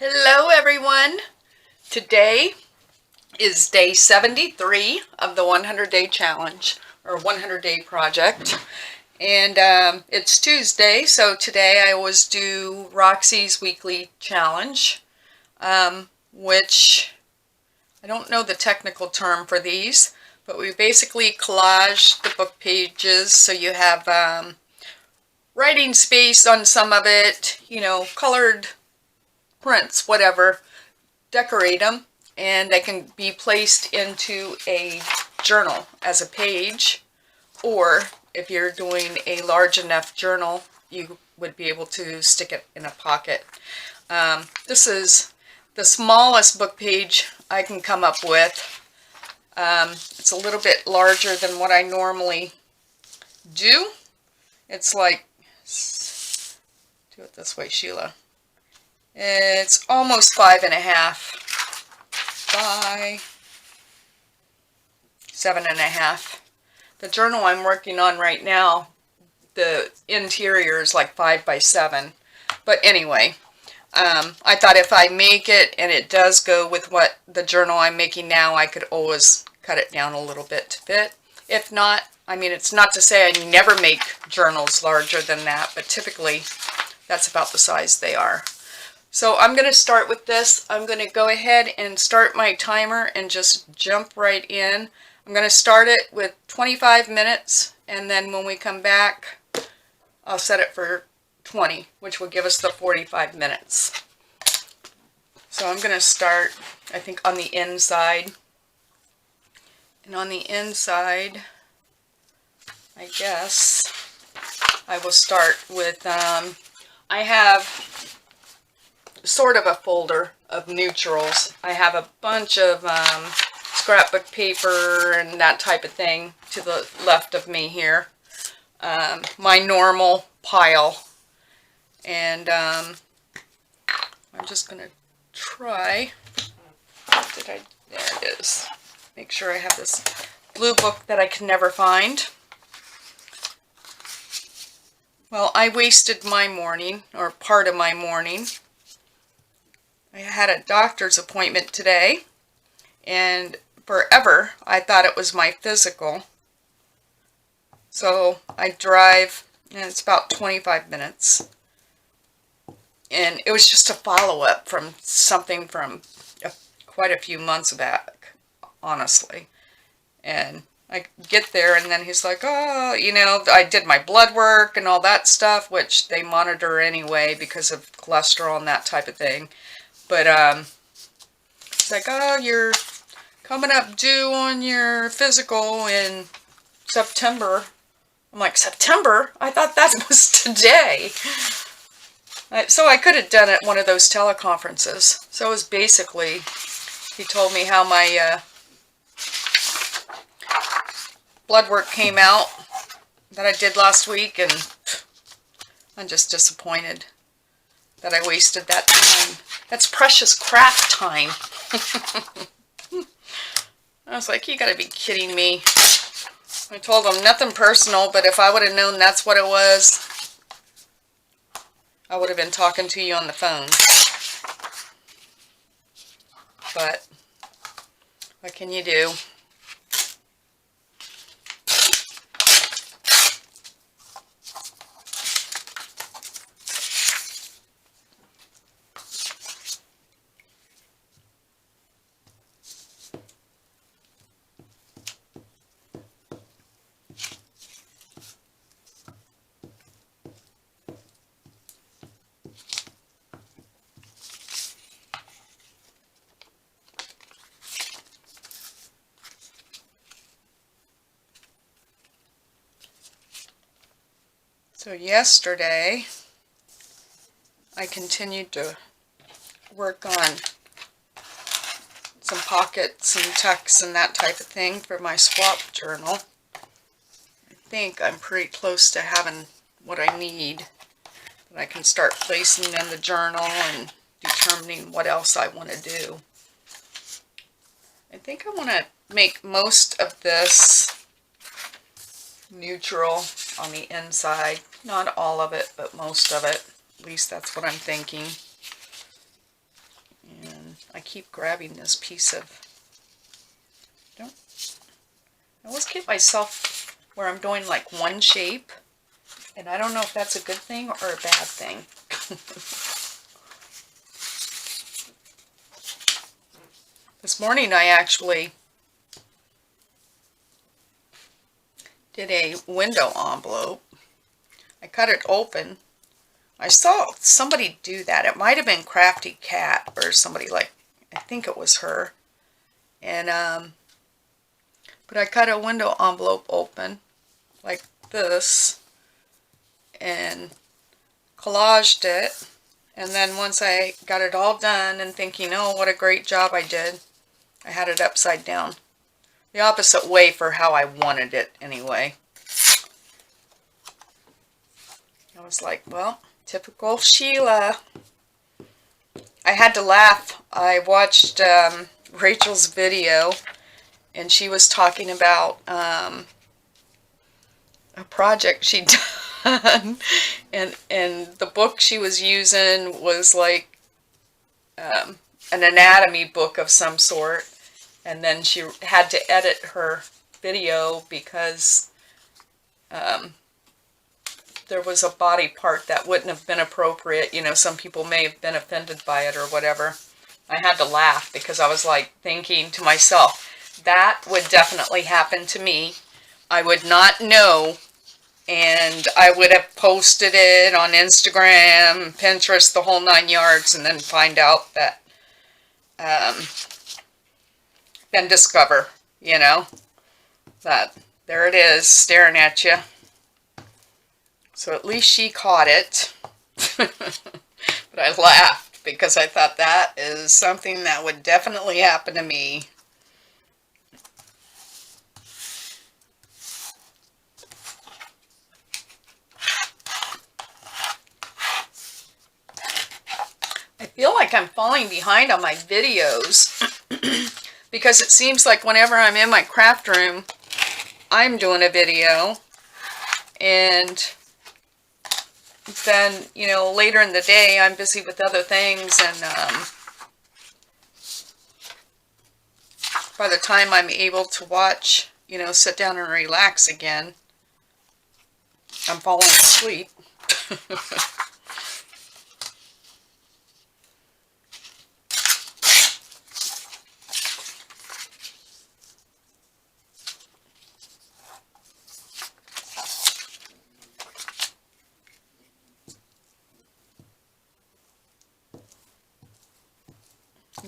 Hello everyone! Today is day 73 of the 100-day challenge or 100-day project, and it's Tuesday, so today I always do Roxy's weekly challenge, which I don't know the technical term for these, but we basically collage the book pages so you have writing space on some of it, colored prints, whatever. Decorate them, and they can be placed into a journal as a page, or if you're doing a large enough journal, you would be able to stick it in a pocket. This is the smallest book page I can come up with. It's a little bit larger than what I normally do. It's like, do it this way, Sheila. It's almost 5.5 by 7.5. The journal I'm working on right now, the interior is like 5 by 7. But anyway, I thought if I make it and it does go with what the journal I'm making now, I could always cut it down a little bit to fit. If not, I mean, it's not to say I never make journals larger than that, but typically that's about the size they are. So I'm going to start with this. I'm going to go ahead and start my timer and just jump right in. I'm going to start it with 25 minutes, and then when we come back, I'll set it for 20, which will give us the 45 minutes. So I'm going to start, I think, on the inside. And on the inside, I guess, I will start with, I have sort of a folder of neutrals. I have a bunch of scrapbook paper and that type of thing to the left of me here. My normal pile. And I'm just going to try. There it is. Make sure I have this blue book that I can never find. Well, I wasted my morning, or part of my morning. I had a doctor's appointment today, and forever I thought it was my physical. So I drive, and it's about 25 minutes. And it was just a follow-up from something from quite a few months back, honestly. And I get there, and then he's like, oh, I did my blood work and all that stuff, which they monitor anyway because of cholesterol and that type of thing. But it's like, oh, you're coming up due on your physical in September. I'm like, September? I thought that was today. So I could have done it at one of those teleconferences. So it was basically, he told me how my blood work came out that I did last week, and I'm just disappointed that I wasted that time. That's precious craft time. I was like, you gotta be kidding me. I told him nothing personal, but if I would have known that's what it was, I would have been talking to you on the phone. But what can you do? So yesterday, I continued to work on some pockets and tucks and that type of thing for my swap journal. I think I'm pretty close to having what I need. And I can start placing in the journal and determining what else I want to do. I think I want to make most of this neutral on the inside. Not all of it, but most of it. At least that's what I'm thinking. I keep grabbing this piece of, I always get myself where I'm doing like one shape, and I don't know if that's a good thing or a bad thing. This morning I actually did a window envelope. I cut it open. I saw somebody do that. It might have been Crafty Cat or somebody, like, I think it was her. And but I cut a window envelope open like this and collaged it. And then once I got it all done and thinking, oh, what a great job I did, I had it upside down. The opposite way for how I wanted it anyway. I was like, well, typical Sheila. I had to laugh. I watched Rachel's video, and she was talking about a project she'd done, and the book she was using was like an anatomy book of some sort, and then she had to edit her video because there was a body part that wouldn't have been appropriate. You know, some people may have been offended by it or whatever. I had to laugh because I was like thinking to myself, that would definitely happen to me. I would not know, and I would have posted it on Instagram, Pinterest, the whole 9 yards, and then find out that, then discover, you know, that there it is staring at you. So at least she caught it. But I laughed because I thought that is something that would definitely happen to me. I feel like I'm falling behind on my videos because it seems like whenever I'm in my craft room, I'm doing a video, and then, you know, later in the day I'm busy with other things, and by the time I'm able to watch, you know, sit down and relax again, I'm falling asleep.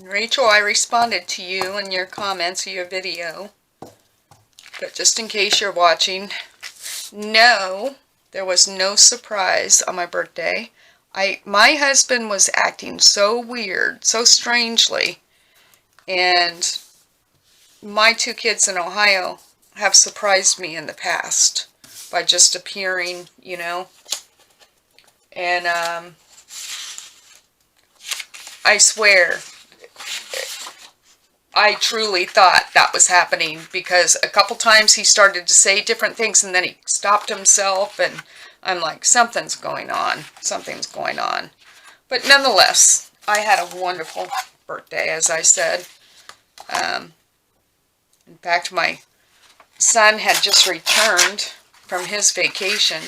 Rachel, I responded to you in your comments of your video, but just in case you're watching, no, there was no surprise on my birthday. My husband was acting so weird, so strangely, and my 2 kids in Ohio have surprised me in the past by just appearing, you know, and I swear, I truly thought that was happening because a couple times he started to say different things and then he stopped himself, and I'm like, something's going on. Something's going on. But nonetheless, I had a wonderful birthday, as I said. In fact, my son had just returned from his vacation.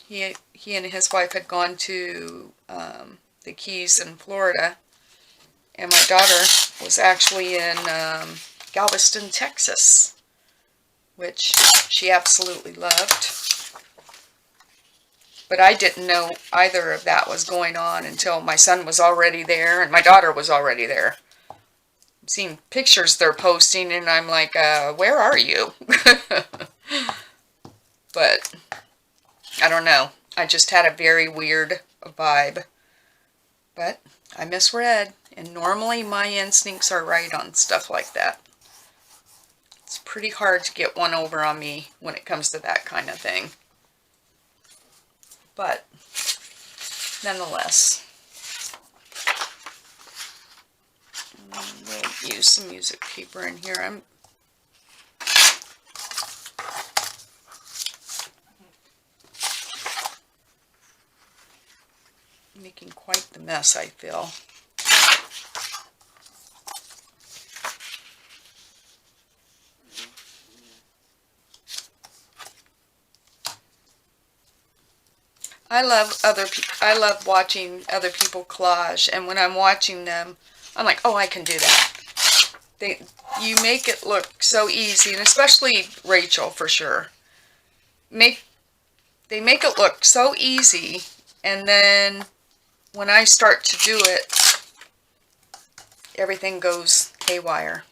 He and his wife had gone to the Keys in Florida. And my daughter was actually in Galveston, Texas, which she absolutely loved. But I didn't know either of that was going on until my son was already there and my daughter was already there. I'm seeing pictures they're posting, and I'm like, where are you? But I don't know. I just had a very weird vibe. But I misread. And normally my instincts are right on stuff like that. It's pretty hard to get one over on me when it comes to that kind of thing. But nonetheless, we'll use some music paper in here. I'm making quite the mess, I feel. I love watching other people collage, and when I'm watching them, I'm like, oh, I can do that. You make it look so easy, and especially Rachel for sure. They make it look so easy, and then when I start to do it, everything goes haywire.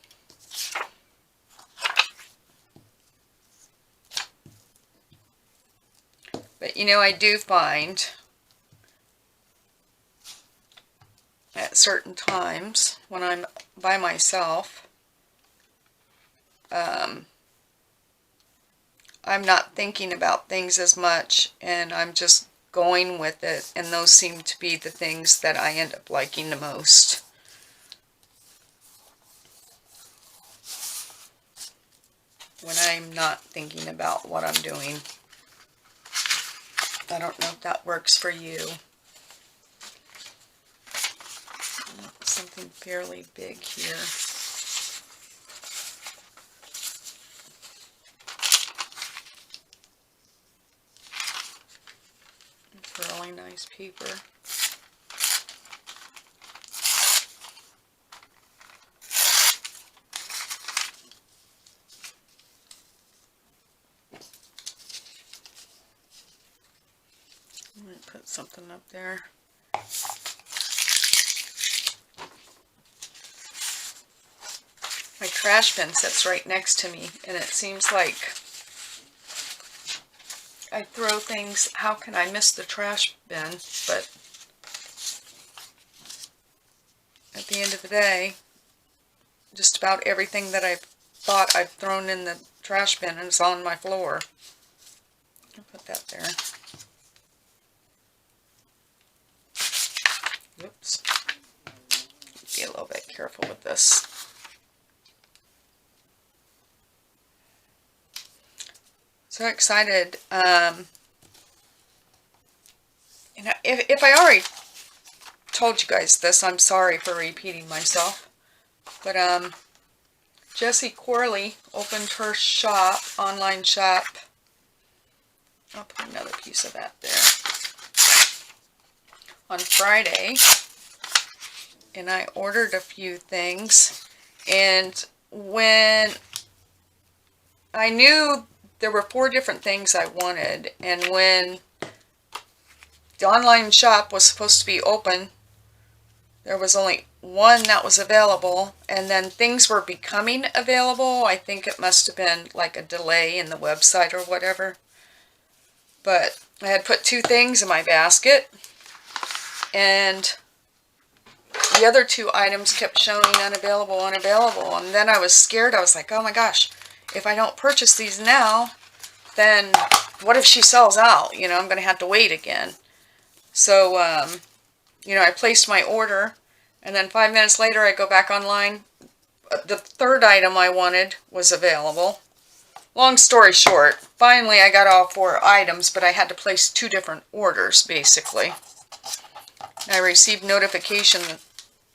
But you know, I do find at certain times when I'm by myself, I'm not thinking about things as much, and I'm just going with it, and those seem to be the things that I end up liking the most. When I'm not thinking about what I'm doing. I don't know if that works for you. Something fairly big here. It's really nice paper. I'm going to put something up there. My trash bin sits right next to me, and it seems like I throw things. How can I miss the trash bin? But at the end of the day, just about everything that I've thought I've thrown in the trash bin is on my floor. I'll put that there. Oops. Be a little bit careful with this. So excited. And if I already told you guys this, I'm sorry for repeating myself. But Jessie Corley opened her shop, online shop. I'll put another piece of that there. On Friday. And I ordered a few things. And when I knew there were 4 different things I wanted, and when the online shop was supposed to be open, there was only one that was available, and then things were becoming available. I think it must have been like a delay in the website or whatever. But I had put 2 things in my basket, and the other 2 items kept showing unavailable, unavailable, and then I was scared. I was like, oh my gosh, if I don't purchase these now, then what if she sells out? You know, I'm going to have to wait again. So, you know, I placed my order, and then 5 minutes later I go back online. The 3rd item I wanted was available. Long story short, finally I got all 4 items, but I had to place 2 different orders, basically. I received notification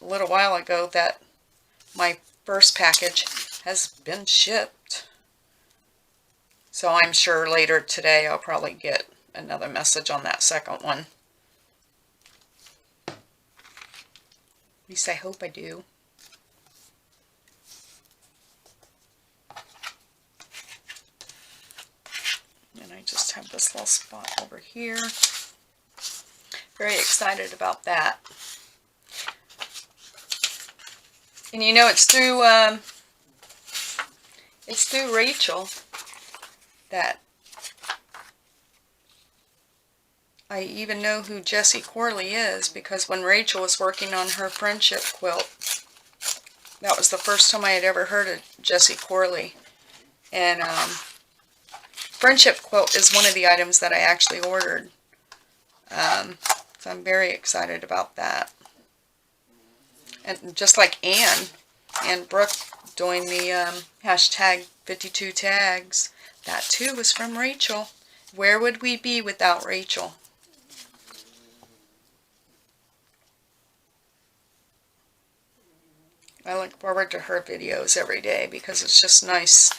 a little while ago that my first package has been shipped. So I'm sure later today I'll probably get another message on that second one. At least I hope I do. And I just have this little spot over here. Very excited about that. And you know, it's through Rachel that I even know who Jessie Corley is, because when Rachel was working on her friendship quilt, that was the first time I had ever heard of Jessie Corley. And friendship quilt is one of the items that I actually ordered. So I'm very excited about that. And just like Ann Brooke doing the hashtag 52 tags, that too was from Rachel. Where would we be without Rachel? I look forward to her videos every day because it's just nice.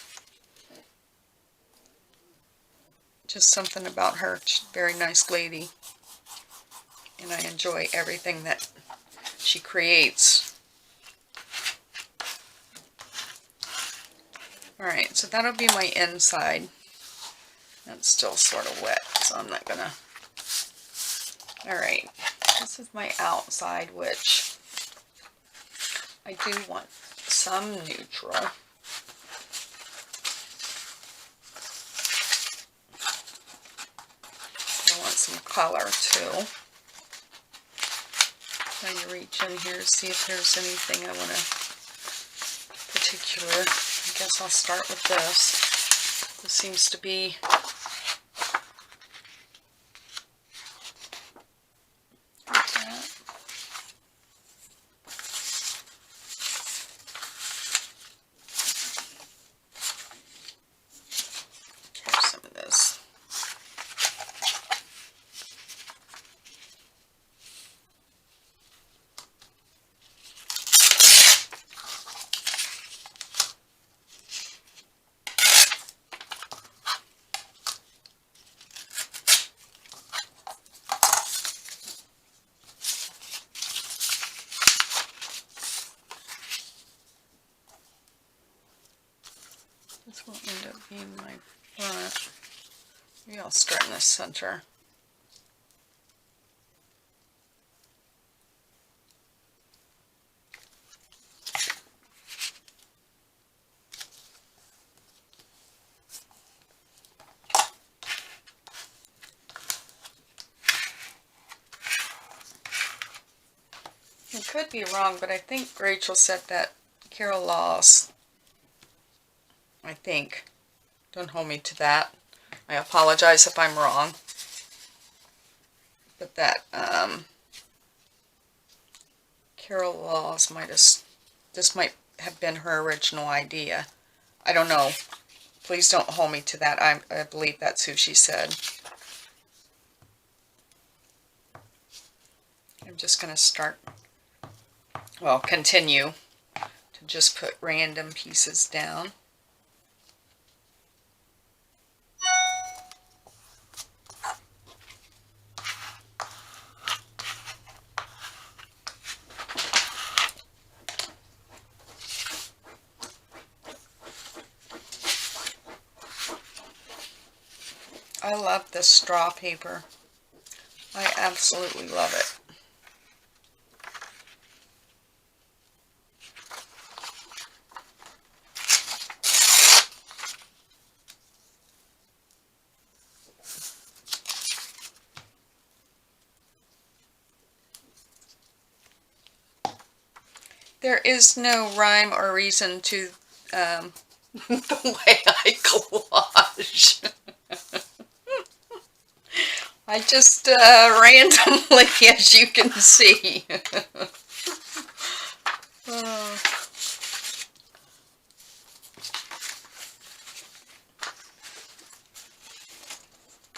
Just something about her. She's a very nice lady. and I enjoy everything that she creates. Alright, so that'll be my inside. That's still sort of wet, so I'm not gonna... Alright, this is my outside, which I do want some neutral. I want some color too. Trying to reach in here to see if there's anything I want to particular. I guess I'll start with this. This seems to be like that. Here's some of this. This will end up being my front. Maybe I'll start in the center. I could be wrong, but I think Rachel said that Carol Laws, I think, don't hold me to that. I apologize if I'm wrong. But that Carol Laws might have, this might have been her original idea. I don't know. Please don't hold me to that. I believe that's who she said. I'm just going to start, well, continue to just put random pieces down. I love this straw paper. I absolutely love it. There is no rhyme or reason to the way I collage. I just randomly, as you can see. Oh.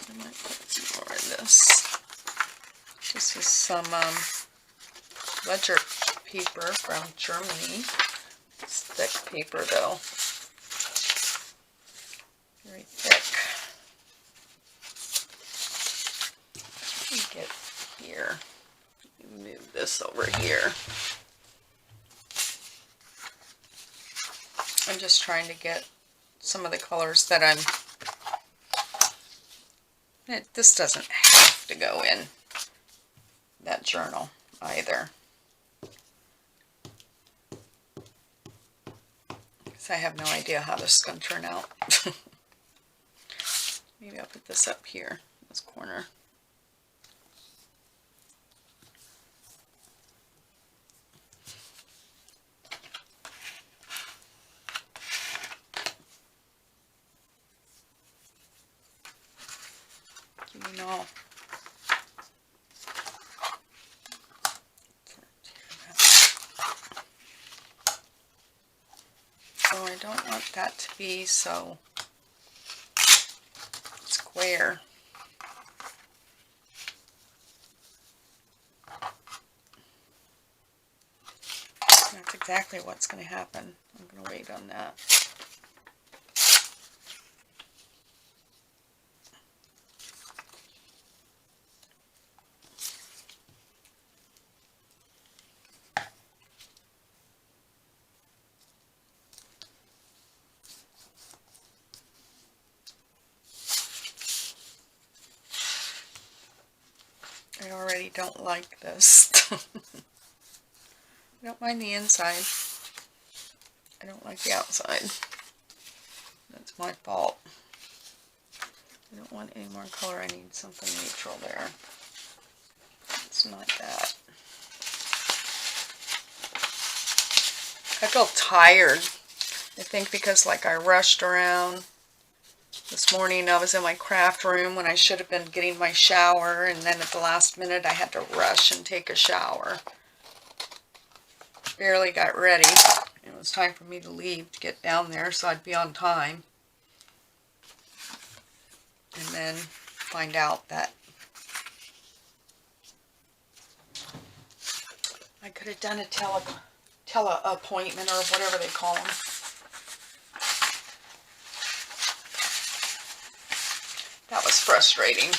I might put some more in this. This is some ledger paper from Germany. It's thick paper though. Very thick. Let me get here. Move this over here. I'm just trying to get some of the colors that this doesn't have to go in that journal either. Because I have no idea how this is going to turn out. Maybe I'll put this up here, this corner. You know. So I don't want that to be so square. That's exactly what's going to happen. I'm going to wait on that. don't like this. I don't mind the inside. I don't like the outside. That's my fault. I don't want any more color. I need something neutral there. It's not that. I feel tired. I think because like I rushed around. This morning I was in my craft room when I should have been getting my shower, and then at the last minute I had to rush and take a shower. Barely got ready. It was time for me to leave to get down there so I'd be on time. And then find out that I could have done a tele-appointment or whatever they call them. That was frustrating.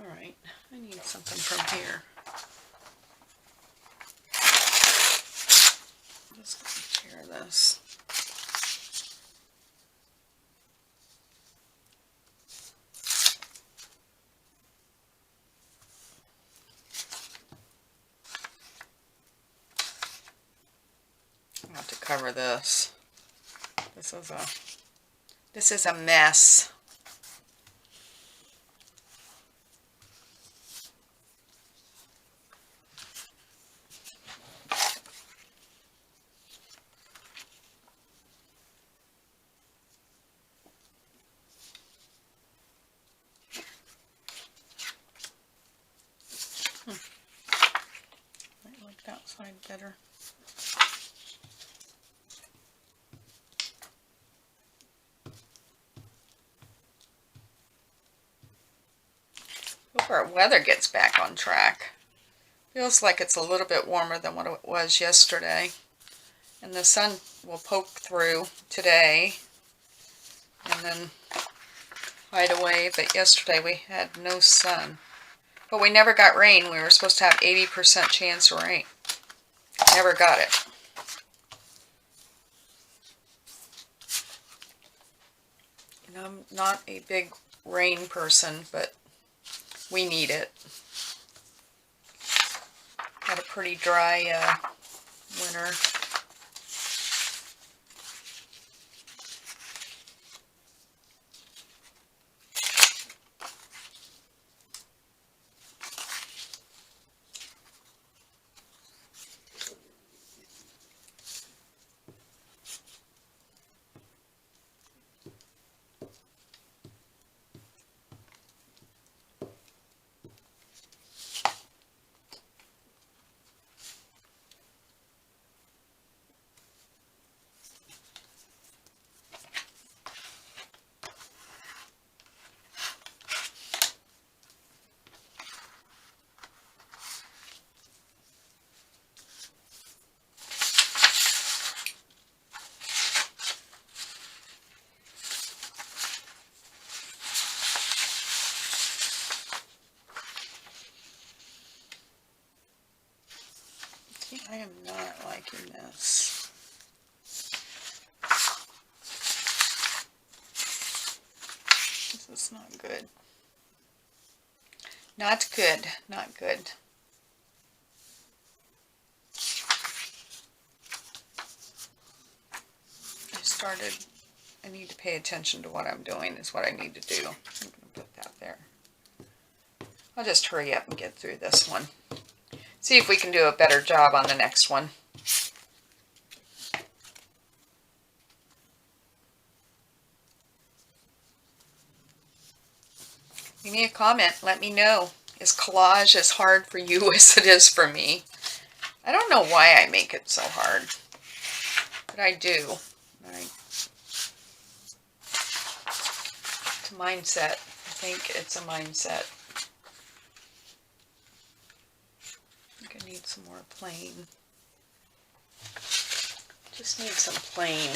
Alright, I need something from here. I'm just going to tear this. I have to cover this. This is a mess. Might like that side better. Hope our weather gets back on track. Feels like it's a little bit warmer than what it was yesterday. And the sun will poke through today and then hide away. But yesterday we had no sun. But we never got rain. We were supposed to have 80% chance of rain. Never got it. And I'm not a big rain person, but we need it. Had a pretty dry winter. I am not liking this. This is not good. Not good. Not good. I need to pay attention to what I'm doing is what I need to do. I'm going to put that there. I'll just hurry up and get through this one. See if we can do a better job on the next one. Leave me a comment. Let me know. Is collage as hard for you as it is for me? I don't know why I make it so hard. But I do. It's a mindset. I think it's a mindset. I need some more plain. Just need some plain.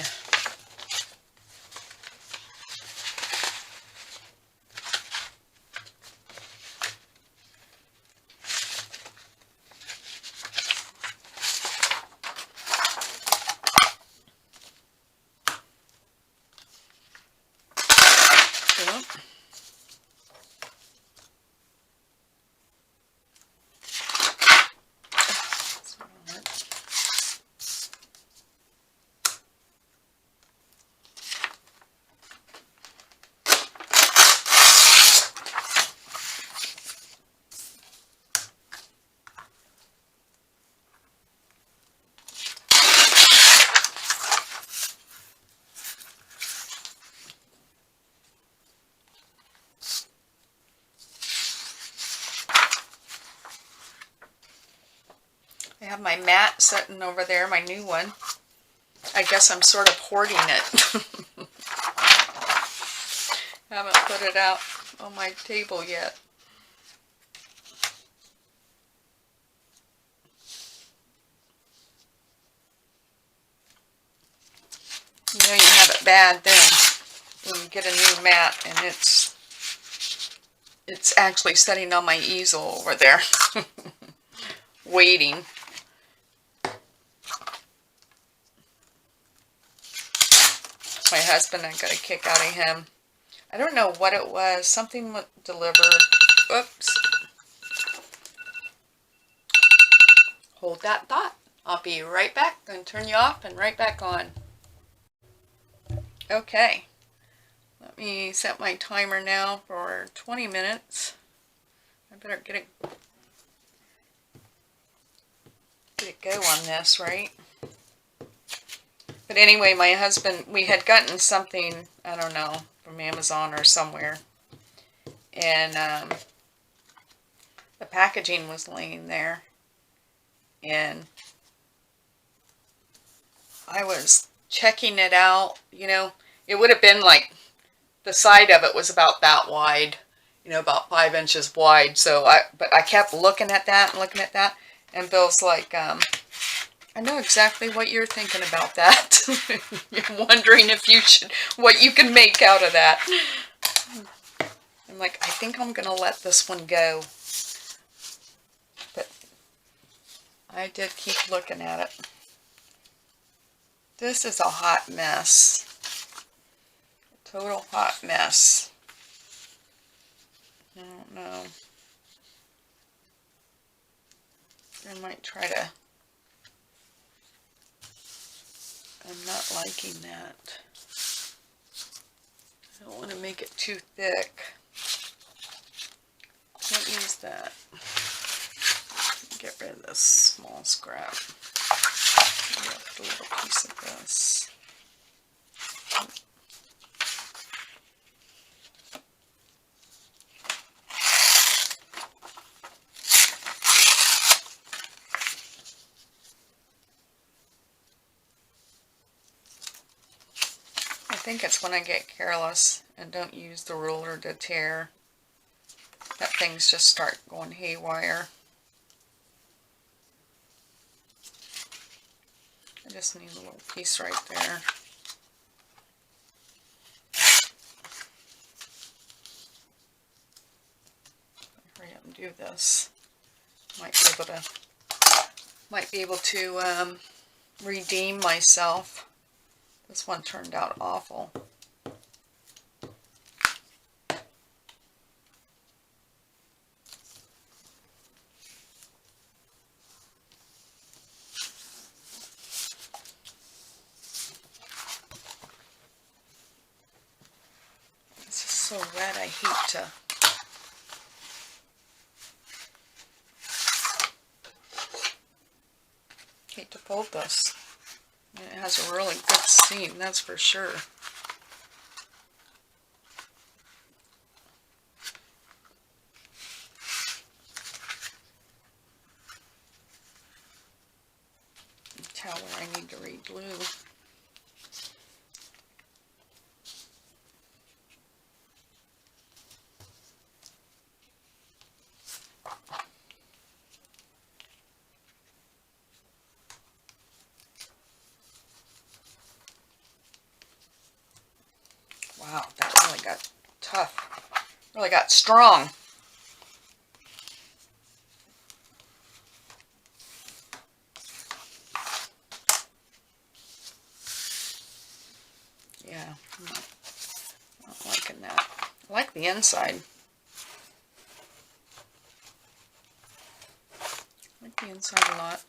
I have my mat sitting over there, my new one. I guess I'm sort of hoarding it. Haven't put it out on my table yet. You know you have it bad then when you get a new mat and it's actually sitting on my easel over there waiting. My husband, I got a kick out of him. I don't know what it was. Something was delivered. Oops. Hold that thought. I'll be right back. Going to turn you off and right back on. Okay. Let me set my timer now for 20 minutes. I better get it go on this, right? But anyway, my husband, we had gotten something, I don't know, from Amazon or somewhere. And the packaging was laying there. And I was checking it out. You know, it would have been like, the side of it was about that wide. You know, about 5 inches wide. So but I kept looking at that and looking at that. And Bill's like, I know exactly what you're thinking about that. You're wondering if you should, what you can make out of that. I'm like, I think I'm going to let this one go. But I did keep looking at it. This is a hot mess. A total hot mess. I don't know. I might try to... I'm not liking that. I don't want to make it too thick. Can't use that. Get rid of this small scrap. Left a little piece of this. I think it's when I get careless and don't use the ruler to tear that things just start going haywire. I just need a little piece right there. Hurry up and do this. Might be able to redeem myself. This one turned out awful. This is so red, I hate to fold this. And it has a really good seam, that's for sure. Tell where I need to re-glue. Wow, that really got tough. Really got strong. Yeah, I'm not liking that. I like the inside. I like the inside a lot.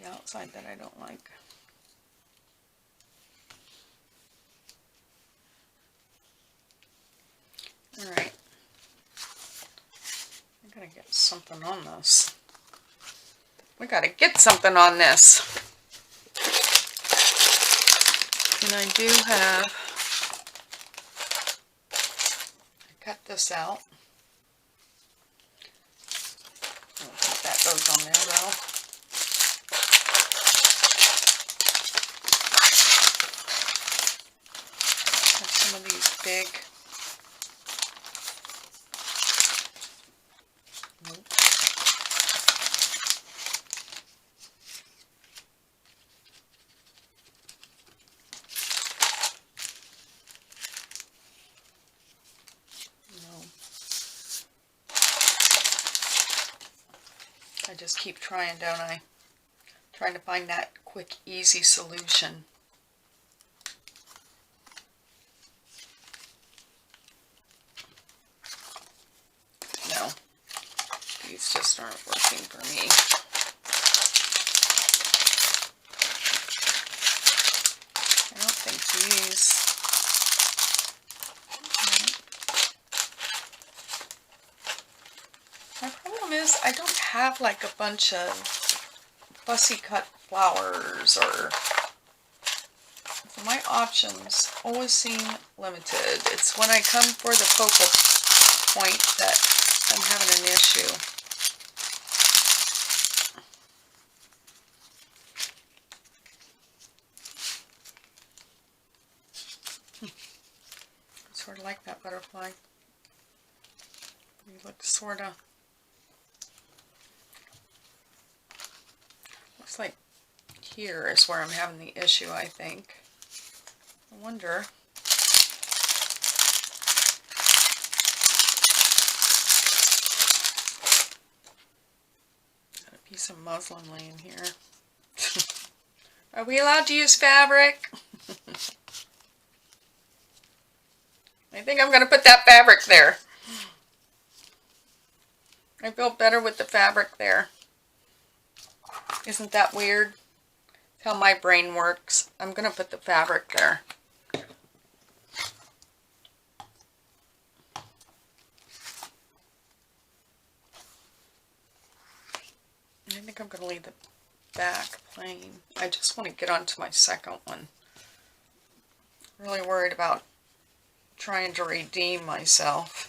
The outside that I don't like. Alright. I gotta get something on this. We gotta get something on this. And I do have cut this out. I don't think that goes on there though. Have some of these big. Nope. I just keep trying, don't I? Trying to find that quick, easy solution. No, these just aren't working for me. I don't think these. My problem is I don't have like a bunch of fussy cut flowers, or so my options always seem limited. It's when I come for the focal point that I'm having an issue. Sort of like that butterfly. He looks sort of. Looks like here is where I'm having the issue, I think. I wonder. Got a piece of muslin laying here. Are we allowed to use fabric? I think I'm going to put that fabric there. I feel better with the fabric there. Isn't that weird? That's how my brain works. I'm going to put the fabric there. I think I'm going to leave the back plain. I just want to get onto my second one. Really worried about trying to redeem myself.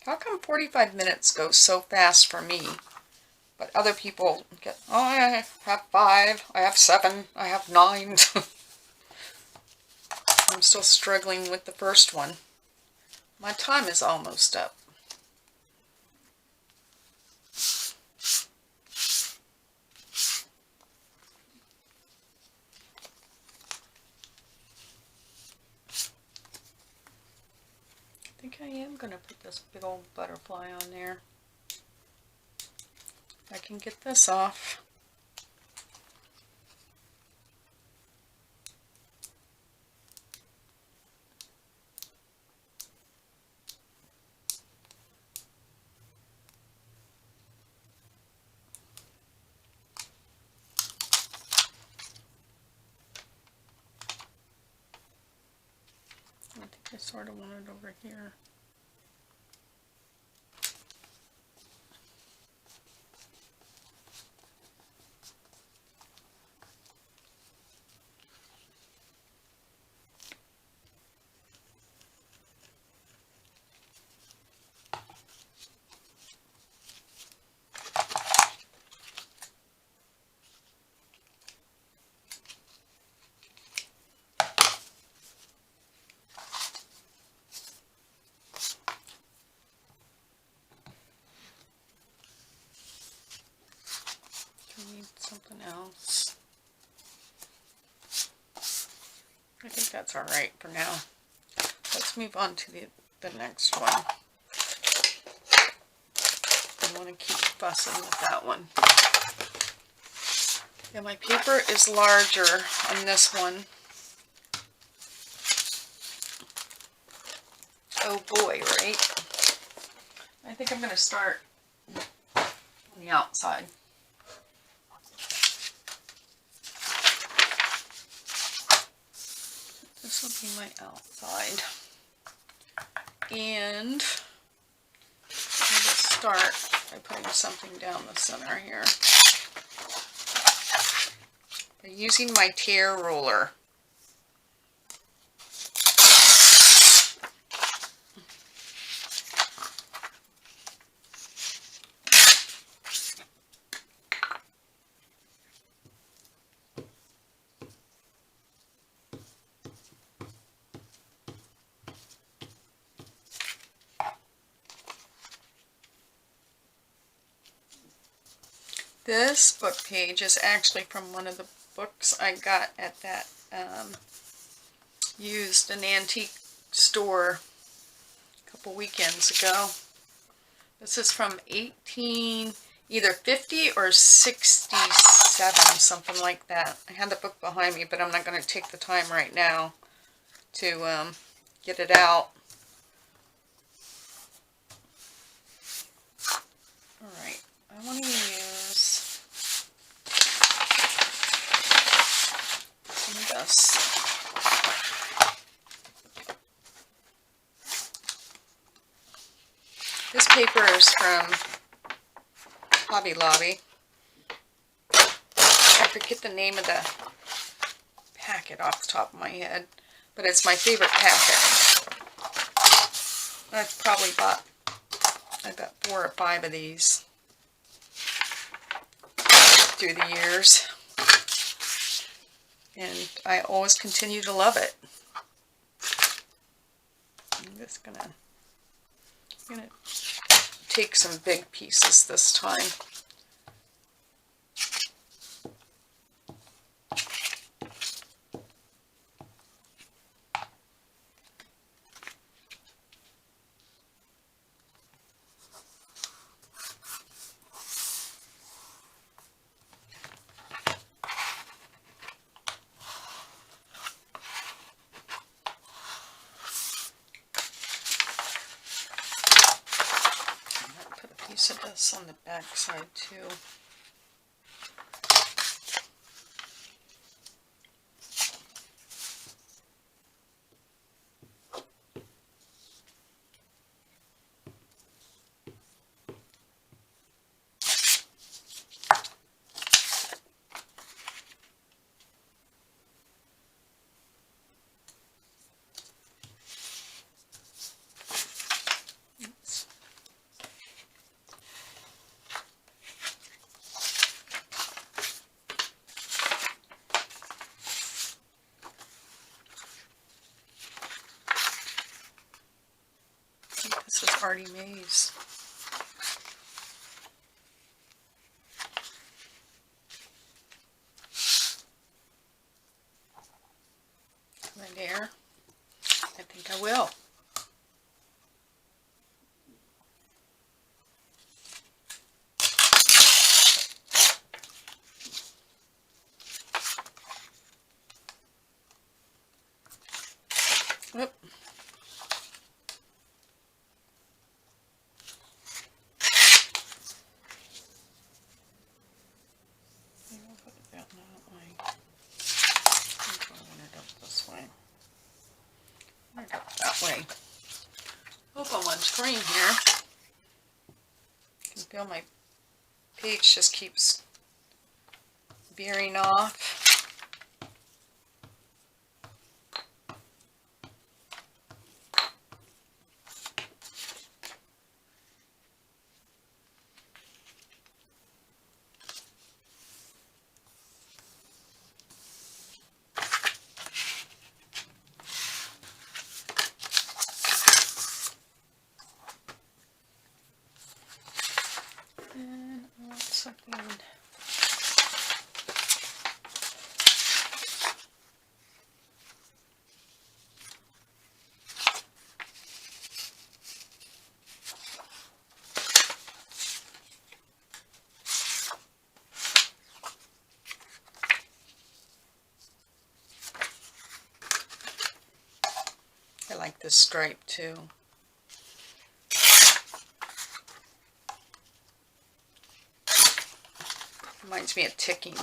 How come 45 minutes goes so fast for me, but other people get, oh, I have 5, I have 7, I have 9. I'm still struggling with the first one. My time is almost up. I think I am going to put this big old butterfly on there. I can get this off. I think I sort of want it over here. Need something else. I think that's all right for now. Let's move on to the next one. I want to keep fussing with that one. Yeah, my paper is larger on this one. Oh boy, right? I think I'm going to start on the outside. This will be my outside. And I'm going to start by putting something down the center here. using my tear ruler. This book page is actually from one of the books I got at that used an antique store a couple weekends ago. This is from either 50 or 67, something like that. I had the book behind me, but I'm not going to take the time right now to get it out. Alright, I want to use some of this. This paper is from Hobby Lobby. I forget the name of the packet off the top of my head, but it's my favorite packet. I've probably bought, I got 4 or 5 of these through the years, and I always continue to love it. I'm just gonna take some big pieces this time. Piece of this on the back side too. This is Artie Mays. Can I dare? I think I will. Whoop. That way. Hope I'm on screen here. I can feel my page just keeps veering off. And I want something. I like this stripe too. Reminds me of ticking.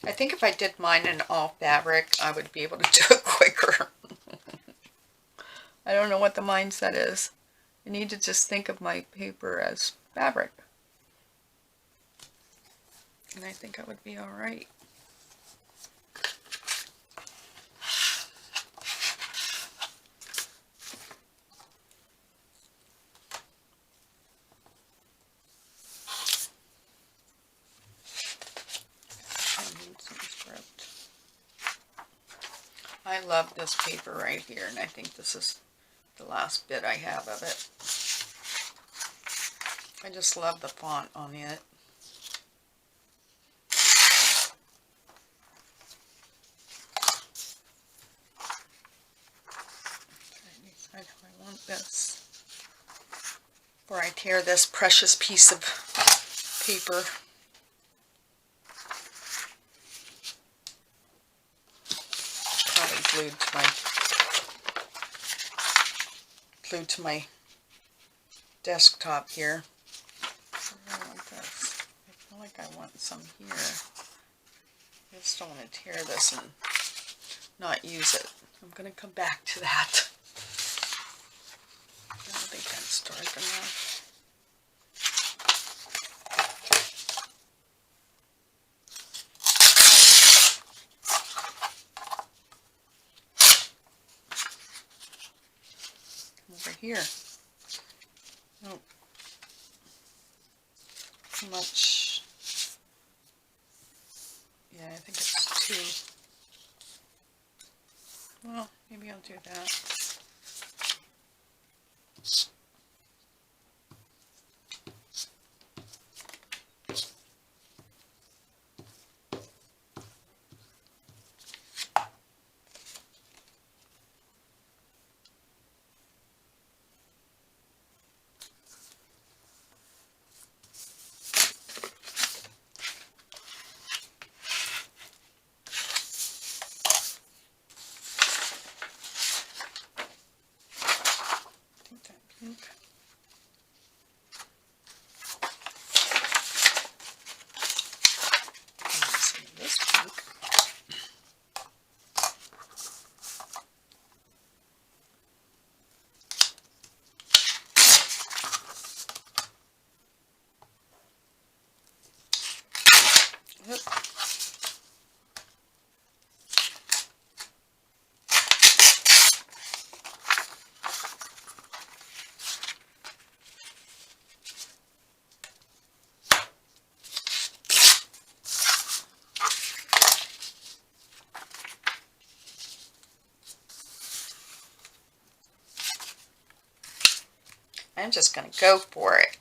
I think if I did mine in all fabric, I would be able to do it quicker. I don't know what the mindset is. I need to just think of my paper as fabric. And I think I would be all right. I love this paper right here, and I think this is the last bit I have of it. I just love the font on it. I want this before I tear this precious piece of paper. Probably glued to my desktop here. I want this. I feel like I want some here. I just don't want to tear this and not use it. I'm going to come back to that. I don't think that's dark enough. Over here. Oh, too much. Yeah, I think it's too. Well, maybe I'll do that. Pink. This pink. Yep. I'm just going to go for it.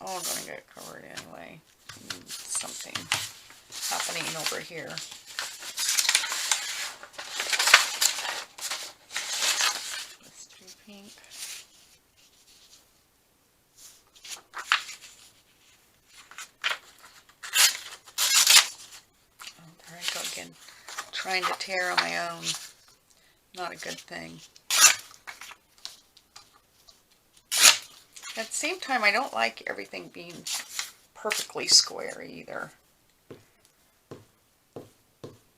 All going to get covered anyway. Something happening over here. Let's do pink. Oh, there I go again. Trying to tear on my own. Not a good thing. At the same time, I don't like everything being perfectly square either.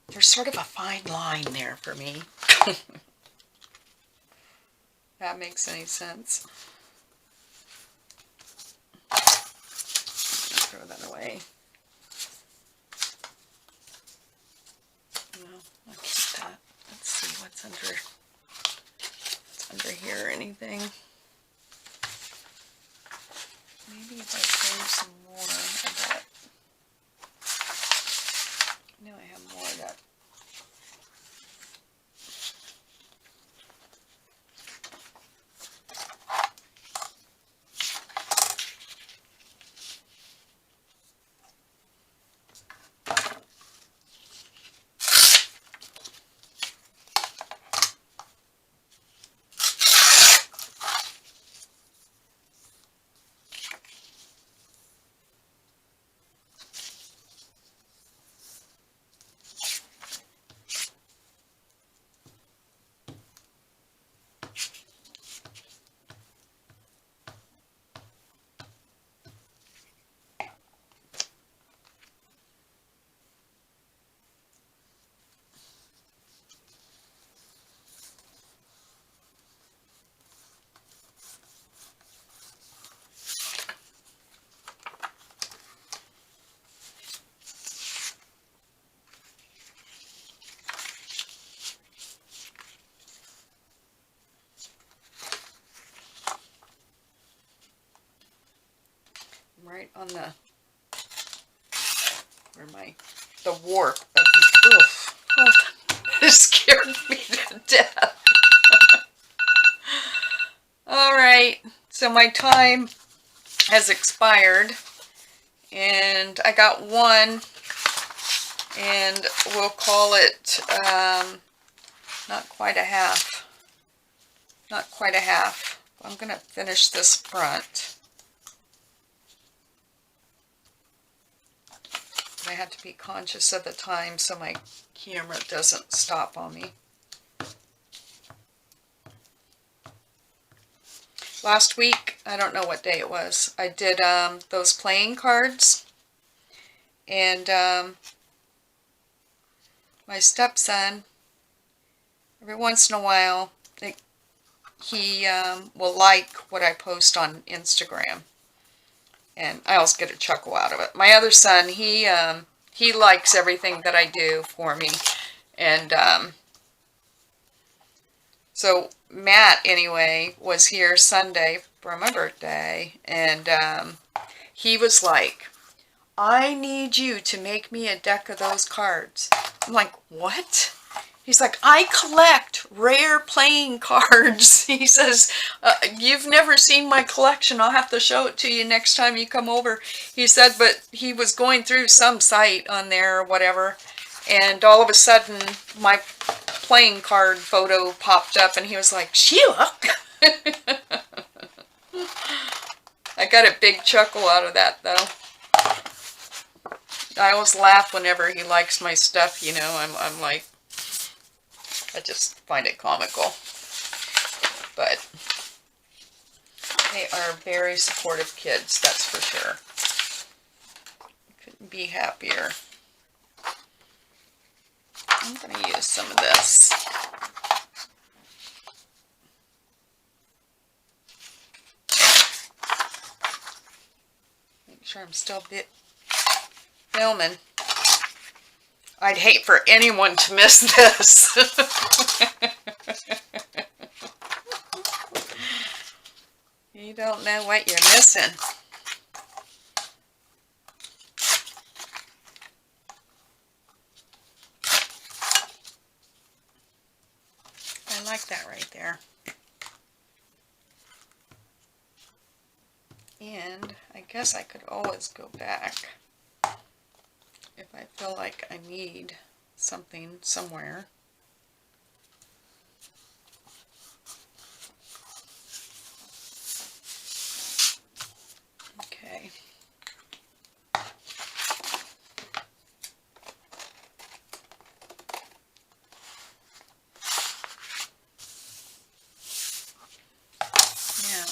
There's sort of a fine line there for me. That makes any sense. Throw that away. No, I'll keep that. Let's see what's under here or anything. Maybe if I save some more of that. I know I have more of that. on the, where the warp of, oof, oh, it scared me to death. Alright, so my time has expired, and I got one, and we'll call it, not quite a half. Not quite a half. I'm going to finish this front. I have to be conscious of the time so my camera doesn't stop on me. Last week, I don't know what day it was, I did those playing cards, and my stepson, every once in a while, he will like what I post on Instagram, and I always get a chuckle out of it. My other son, he likes everything that I do for me, and so Matt, anyway, was here Sunday for my birthday, and he was like, I need you to make me a deck of those cards. I'm like, what? He's like, I collect rare playing cards. He says, you've never seen my collection. I'll have to show it to you next time you come over. He said, but he was going through some site on there or whatever, and all of a sudden my playing card photo popped up, and he was like, Sheila! I got a big chuckle out of that, though. I always laugh whenever he likes my stuff, you know. I'm like, I just find it comical. But they are very supportive kids, that's for sure. Couldn't be happier. I'm going to use some of this. Make sure I'm still filming. I'd hate for anyone to miss this. You don't know what you're missing. I like that right there. And I guess I could always go back if I feel like I need something somewhere. Okay. Now,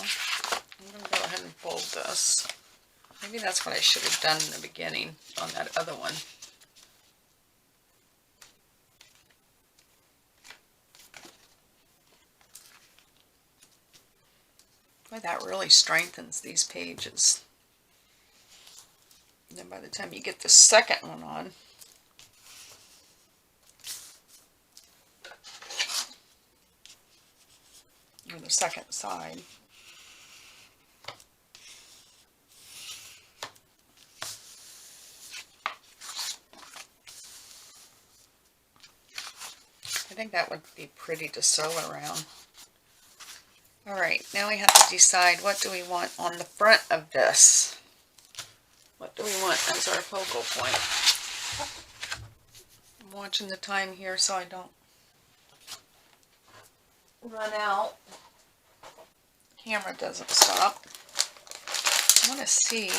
I'm going to go ahead and fold this. Maybe that's what I should have done in the beginning on that other one. Boy, that really strengthens these pages. And then by the time you get the second one on, or the second side, I think that would be pretty to sew around. Alright, now we have to decide what do we want on the front of this. What do we want as our focal point? I'm watching the time here so I don't run out. Camera doesn't stop. I want to see.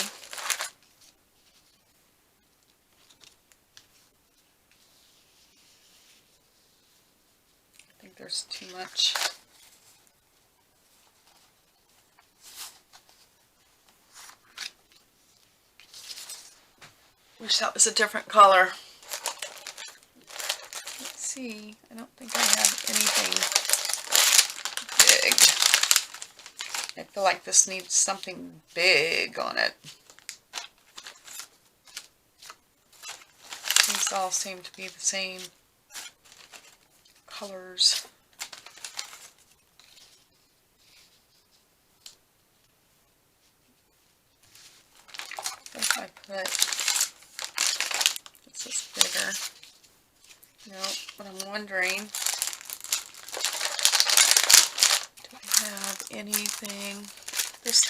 I think there's too much. Wish that was a different color. Let's see. I don't think I have anything big. I feel like this needs something big on it. These all seem to be the same colors. but this is bigger. No, but I'm wondering, do I have anything? There's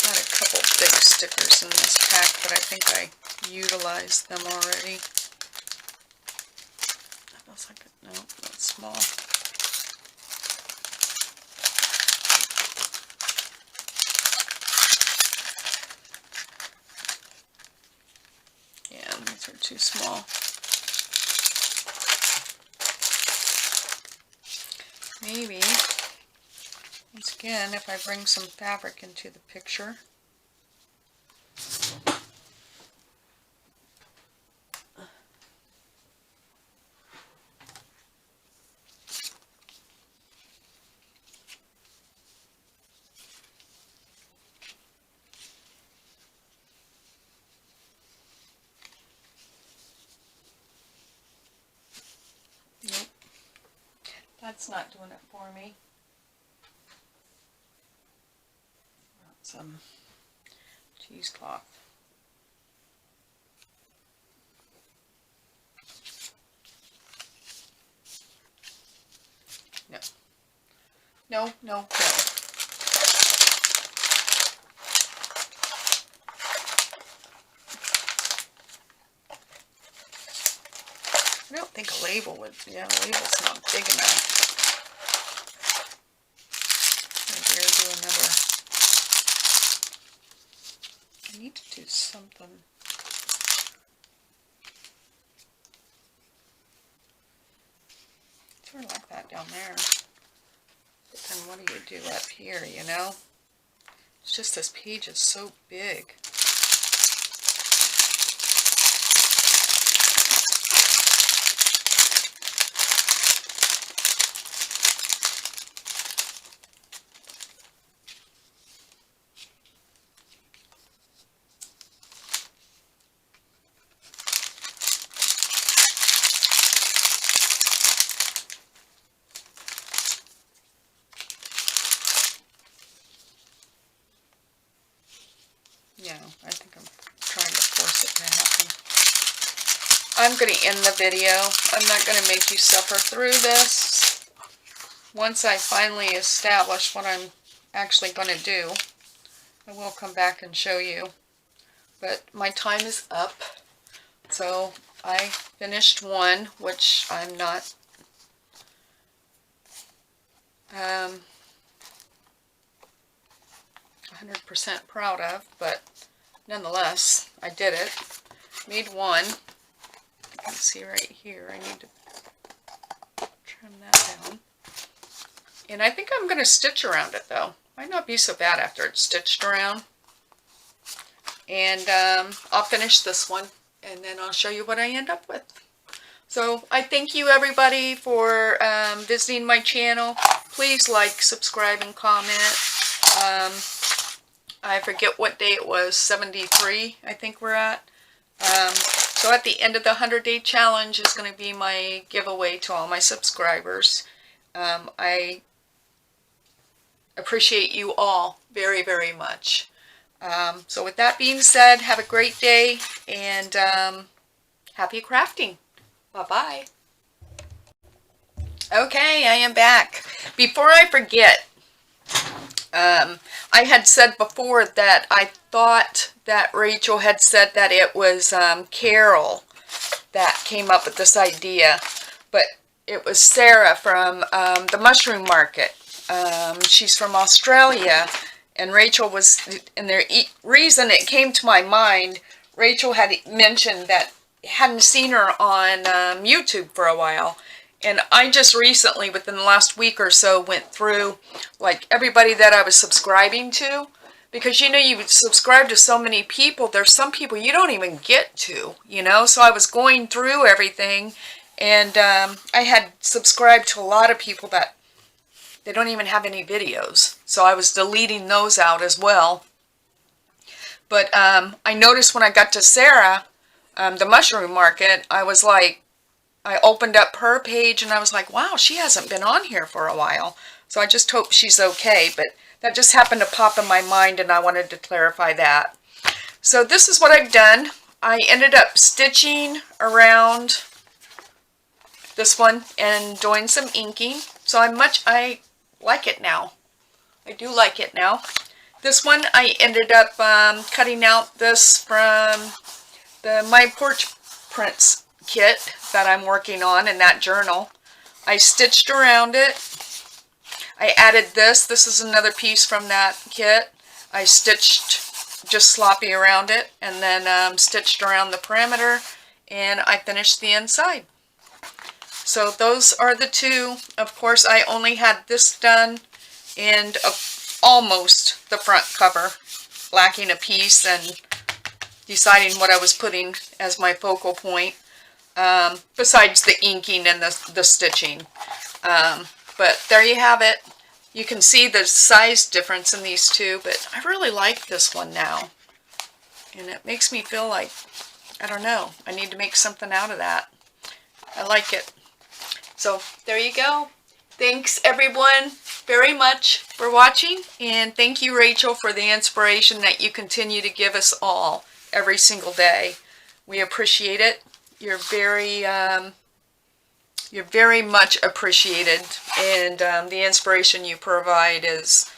got a couple big stickers in this pack, but I think I utilized them already. That looks like no, that's small. Yeah, these are too small. Maybe, once again, if I bring some fabric into the picture. Nope, that's not doing it for me. Some cheesecloth. No. No, no, no. I don't think a label would, yeah, a label's not big enough. Maybe I'll do another. I need to do something. Sort of like that down there. But then what do you do up here, you know? It's just this page is so big. Yeah, I think I'm trying to force it to happen. I'm going to end the video. I'm not going to make you suffer through this. Once I finally establish what I'm actually going to do, I will come back and show you. But my time is up. So I finished one, which I'm not 100% proud of, but nonetheless, I did it. Made one. You can see right here. I need to trim that down. And I think I'm going to stitch around it, though. Might not be so bad after it's stitched around. And I'll finish this one, and then I'll show you what I end up with. So I thank you, everybody, for visiting my channel. Please like, subscribe, and comment. I forget what day it was, 73, I think we're at. So at the end of the 100-day challenge is going to be my giveaway to all my subscribers. I appreciate you all very, very much. So with that being said, have a great day, and happy crafting. Bye-bye. Okay, I am back. Before I forget, I had said before that I thought that Rachel had said that it was Carol that came up with this idea, but it was Sarah from the Mushroom Market. She's from Australia, and Rachel was, and the reason it came to my mind, Rachel had mentioned that hadn't seen her on YouTube for a while. And I just recently, within the last week or so, went through like everybody that I was subscribing to. Because, you know, you subscribe to so many people, there's some people you don't even get to, you know. So I was going through everything, and I had subscribed to a lot of people that they don't even have any videos. So I was deleting those out as well. But I noticed when I got to Sarah, the Mushroom Market, I was like, I opened up her page and I was like, wow, she hasn't been on here for a while. So I just hope she's okay. But that just happened to pop in my mind, and I wanted to clarify that. So this is what I've done. I ended up stitching around this one and doing some inking. So I like it now. I do like it now. This one I ended up cutting out this from the My Porch Prints kit that I'm working on in that journal. I stitched around it. I added this. This is another piece from that kit. I stitched just sloppy around it and then stitched around the perimeter, and I finished the inside. So those are the two. Of course, I only had this done and almost the front cover, lacking a piece and deciding what I was putting as my focal point, besides the inking and the stitching. But there you have it. You can see the size difference in these two, but I really like this one now. And it makes me feel like, I don't know, I need to make something out of that. I like it. So there you go. Thanks everyone very much for watching, and thank you, Rachel, for the inspiration that you continue to give us all every single day. We appreciate it. You're very much appreciated, and the inspiration you provide is,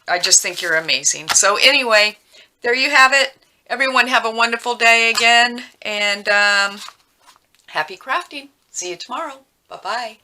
I just think you're amazing. So anyway, there you have it. Everyone have a wonderful day again, and happy crafting. See you tomorrow. Bye-bye.